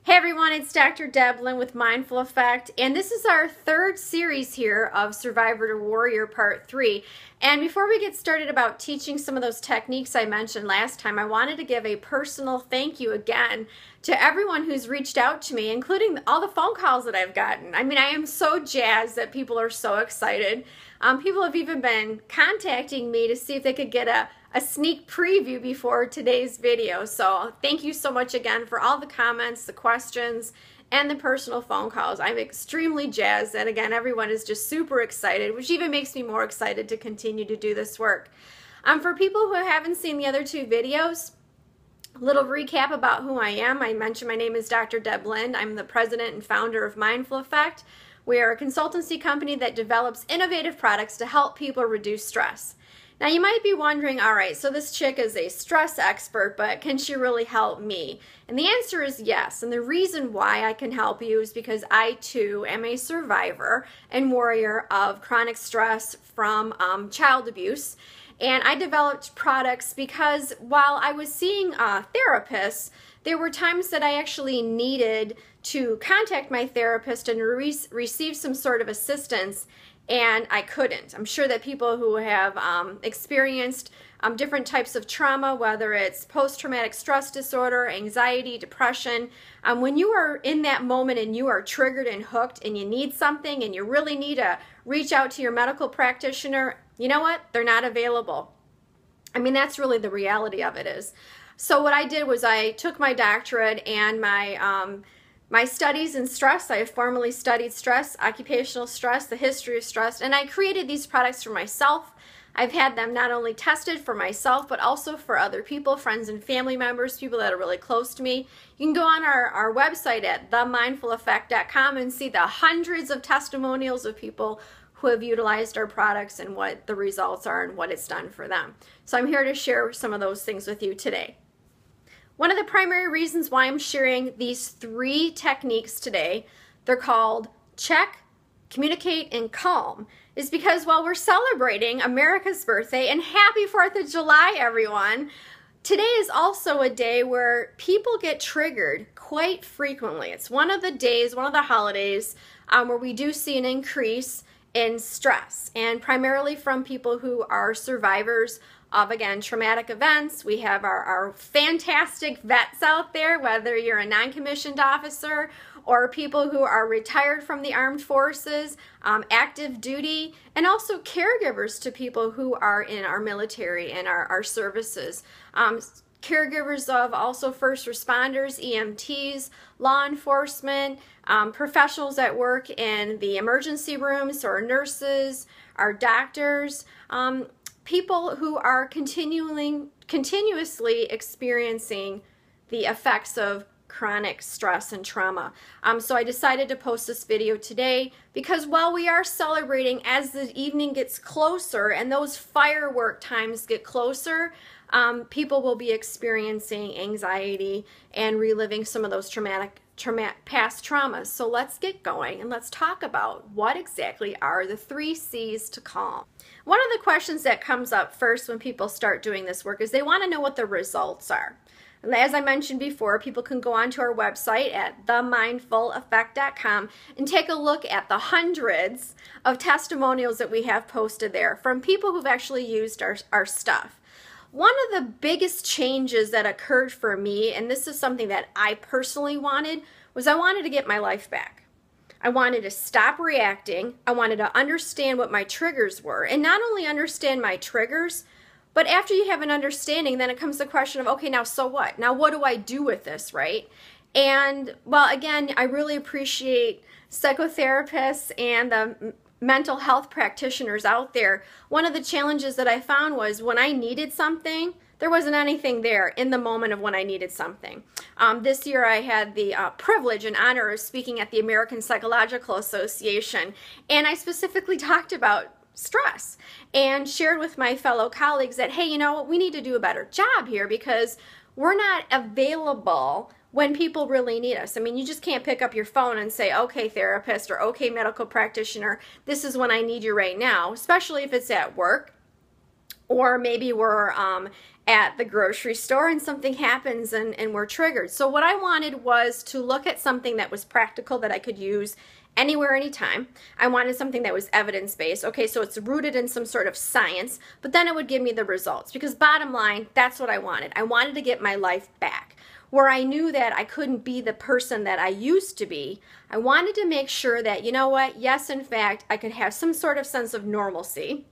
Hey everyone, it's Dr. Deblin with Mindful Effect, and this is our third series here of Survivor2Warrior Part 3. And before we get started about teaching some of those techniques I mentioned last time, I wanted to give a personal thank you again to everyone who's reached out to me, including all the phone calls that I've gotten. I mean, I am so jazzed that people are so excited. People have even been contacting me to see if they could get a sneak preview before today's video. So thank you so much again for all the comments, the questions, and the personal phone calls. I'm extremely jazzed, and again, everyone is just super excited, which even makes me more excited to continue to do this work. For people who haven't seen the other two videos, a little recap about who I am. I mentioned my name is Dr. Deblin. I'm the president and founder of Mindful Effect. We are a consultancy company that develops innovative products to help people reduce stress. Now you might be wondering, all right, so this chick is a stress expert, but can she really help me? And the answer is yes. And the reason why I can help you is because I too am a survivor and warrior of chronic stress from child abuse. And I developed products because while I was seeing therapists, there were times that I actually needed to contact my therapist and receive some sort of assistance, and I couldn't. I'm sure that people who have experienced different types of trauma, whether it's post-traumatic stress disorder, anxiety, depression, when you are in that moment and you are triggered and hooked and you need something and you really need to reach out to your medical practitioner, you know what? They're not available. I mean, that's really the reality of it is. So what I did was I took my doctorate and my studies in stress. I have formally studied stress, occupational stress, the history of stress, and I created these products for myself. I've had them not only tested for myself, but also for other people, friends and family members, people that are really close to me. You can go on our website at themindfuleffect.com and see the hundreds of testimonials of people who have utilized our products and what the results are and what it's done for them. So I'm here to share some of those things with you today. One of the primary reasons why I'm sharing these three techniques today, they're called check, communicate, and calm, is because while we're celebrating America's birthday, and happy 4th of July, everyone, today is also a day where people get triggered quite frequently. It's one of the days, one of the holidays where we do see an increase in stress, and primarily from people who are survivors of, again, traumatic events. We have our fantastic vets out there, whether you're a non-commissioned officer or people who are retired from the armed forces, active duty, and also caregivers to people who are in our military and our services. Caregivers of also first responders, EMTs, law enforcement, professionals that work in the emergency rooms, or nurses, our doctors, people who are continuously experiencing the effects of chronic stress and trauma. So I decided to post this video today because while we are celebrating, as the evening gets closer and those firework times get closer, people will be experiencing anxiety and reliving some of those past traumas. So let's get going and let's talk about what exactly are the 3 C's to calm. One of the questions that comes up first when people start doing this work is they want to know what the results are. And as I mentioned before, people can go onto our website at themindfuleffect.com and take a look at the hundreds of testimonials that we have posted there from people who've actually used our stuff. One of the biggest changes that occurred for me, and this is something that I personally wanted, was I wanted to get my life back. I wanted to stop reacting. I wanted to understand what my triggers were. And not only understand my triggers, but after you have an understanding, then it comes the question of, okay, now so what? Now what do I do with this, right? And, well, again, I really appreciate psychotherapists and the mental health practitioners out there. One of the challenges that I found was when I needed something, there wasn't anything there in the moment of when I needed something. This year I had the privilege and honor of speaking at the American Psychological Association, and I specifically talked about stress and shared with my fellow colleagues that, hey, you know, we need to do a better job here because we're not available when people really need us. I mean, you just can't pick up your phone and say, okay, therapist, or okay, medical practitioner, this is when I need you right now, especially if it's at work Or maybe we're at the grocery store and something happens and we're triggered. So what I wanted was to look at something that was practical that I could use anywhere, anytime. I wanted something that was evidence-based. Okay, so it's rooted in some sort of science, but then it would give me the results, because bottom line, that's what I wanted. I wanted to get my life back. Where I knew that I couldn't be the person that I used to be, I wanted to make sure that, you know what, yes, in fact, I could have some sort of sense of normalcy,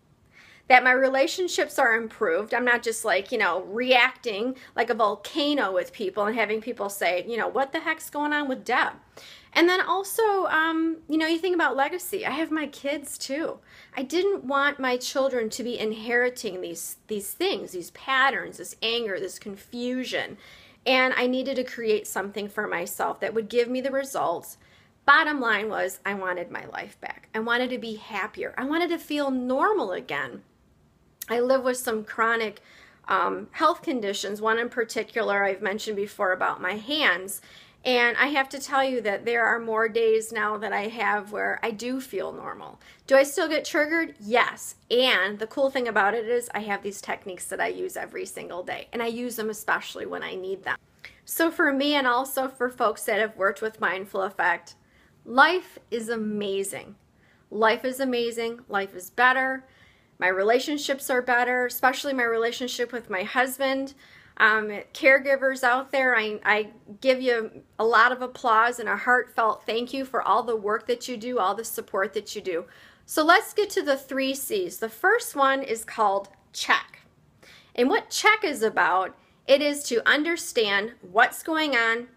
that my relationships are improved. I'm not just like, reacting like a volcano with people and having people say, what the heck's going on with Deb? And then also, you think about legacy. I have my kids too. I didn't want my children to be inheriting these things, these patterns, this anger, this confusion. And I needed to create something for myself that would give me the results. Bottom line was, I wanted my life back. I wanted to be happier. I wanted to feel normal again. I live with some chronic health conditions, one in particular I've mentioned before about my hands. And I have to tell you that there are more days now that I have where I do feel normal. Do I still get triggered? Yes. And the cool thing about it is I have these techniques that I use every single day. And I use them especially when I need them. So for me, and also for folks that have worked with Mindful Effect, life is amazing. Life is amazing. Life is better. My relationships are better, especially my relationship with my husband. Caregivers out there, I give you a lot of applause and a heartfelt thank you for all the work that you do, all the support that you do. So let's get to the 3 C's. The first one is called check. And what check is about, it is to understand what's going on,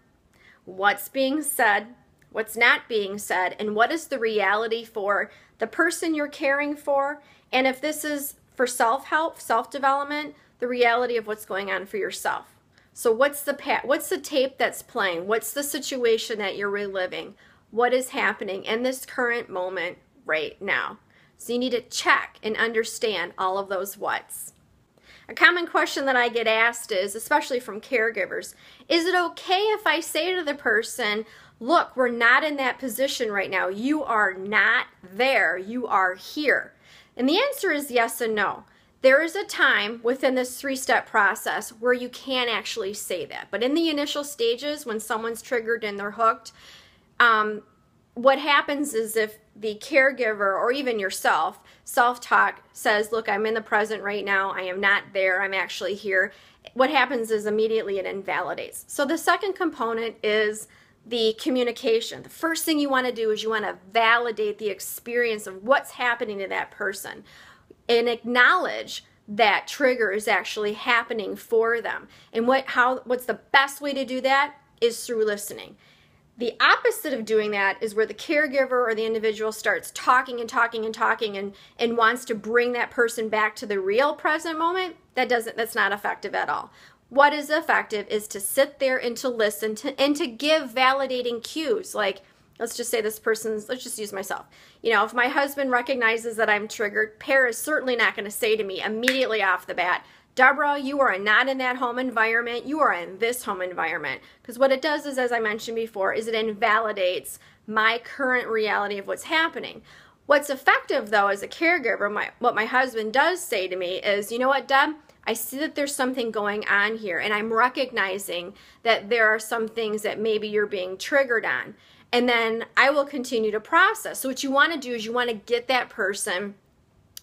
what's being said, what's not being said, and what is the reality for the person you're caring for. And if this is for self-help, self-development, the reality of what's going on for yourself. So what's the tape that's playing? What's the situation that you're reliving? What is happening in this current moment right now? So you need to check and understand all of those what's. A common question that I get asked is, especially from caregivers, is it okay if I say to the person, look, we're not in that position right now. You are not there. You are here. And the answer is yes and no. There is a time within this 3-step process where you can actually say that. But in the initial stages, when someone's triggered and they're hooked, what happens is if the caregiver or even yourself, self-talk says, look, I'm in the present right now. I am not there. I'm actually here. What happens is immediately it invalidates. So the second component is the communication. The first thing you want to do is you want to validate the experience of what's happening to that person and acknowledge that trigger is actually happening for them. And what's the best way to do that is through listening. The opposite of doing that is where the caregiver or the individual starts talking and talking and talking and wants to bring that person back to the real present moment. That's not effective at all. What is effective is to sit there and to listen and to give validating cues. Like, let's just say let's just use myself. If my husband recognizes that I'm triggered, Per is certainly not going to say to me immediately off the bat, Deborah, you are not in that home environment, you are in this home environment. Because what it does is, as I mentioned before, is it invalidates my current reality of what's happening. What's effective, though, as a caregiver, what my husband does say to me is, you know what, Deb? I see that there's something going on here, and I'm recognizing that there are some things that maybe you're being triggered on. And then I will continue to process. So what you want to do is you want to get that person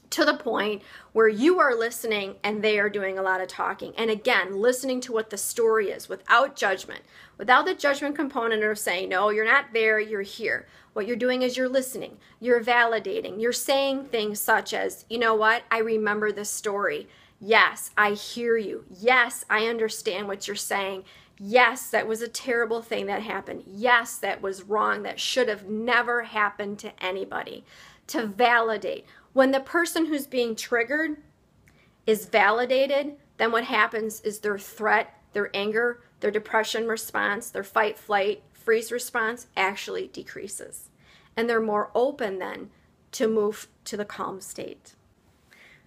to the point where you are listening and they are doing a lot of talking. And again, listening to what the story is without judgment, without the judgment component of saying, no, you're not there, you're here. What you're doing is you're listening, you're validating, you're saying things such as, you know what, I remember this story. Yes, I hear you. Yes, I understand what you're saying. Yes, that was a terrible thing that happened. Yes, that was wrong. That should have never happened to anybody. To validate. When the person who's being triggered is validated, then what happens is their threat, their anger, their depression response, their fight, flight, freeze response actually decreases. And they're more open then to move to the calm state.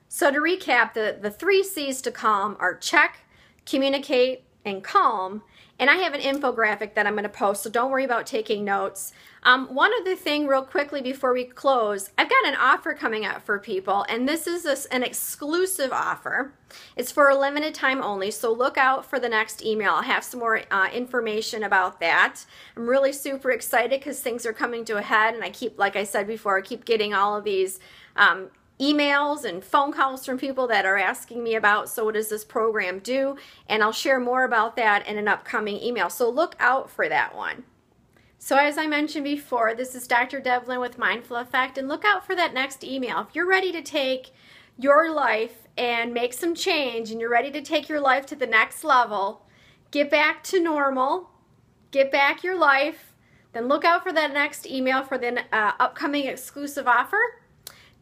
So to recap, the 3 C's to calm are check, communicate, and calm. And I have an infographic that I'm going to post, so don't worry about taking notes. One other thing real quickly before we close, I've got an offer coming up for people, and this is an exclusive offer. It's for a limited time only, so look out for the next email. I'll have some more information about that. I'm really super excited because things are coming to a head, and I keep, like I said before, I keep getting all of these emails and phone calls from people that are asking me about, so what does this program do? And I'll share more about that in an upcoming email. So look out for that one. So as I mentioned before, this is Dr. Devlin with Mindful Effect, and look out for that next email. If you're ready to take your life and make some change, and you're ready to take your life to the next level, get back to normal, get back your life, then look out for that next email for the upcoming exclusive offer.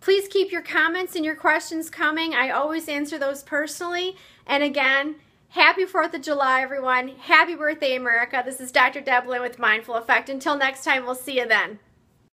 Please keep your comments and your questions coming. I always answer those personally. And again, happy 4th of July, everyone. Happy birthday, America. This is Dr. Devlin with Mindful Effect. Until next time, we'll see you then.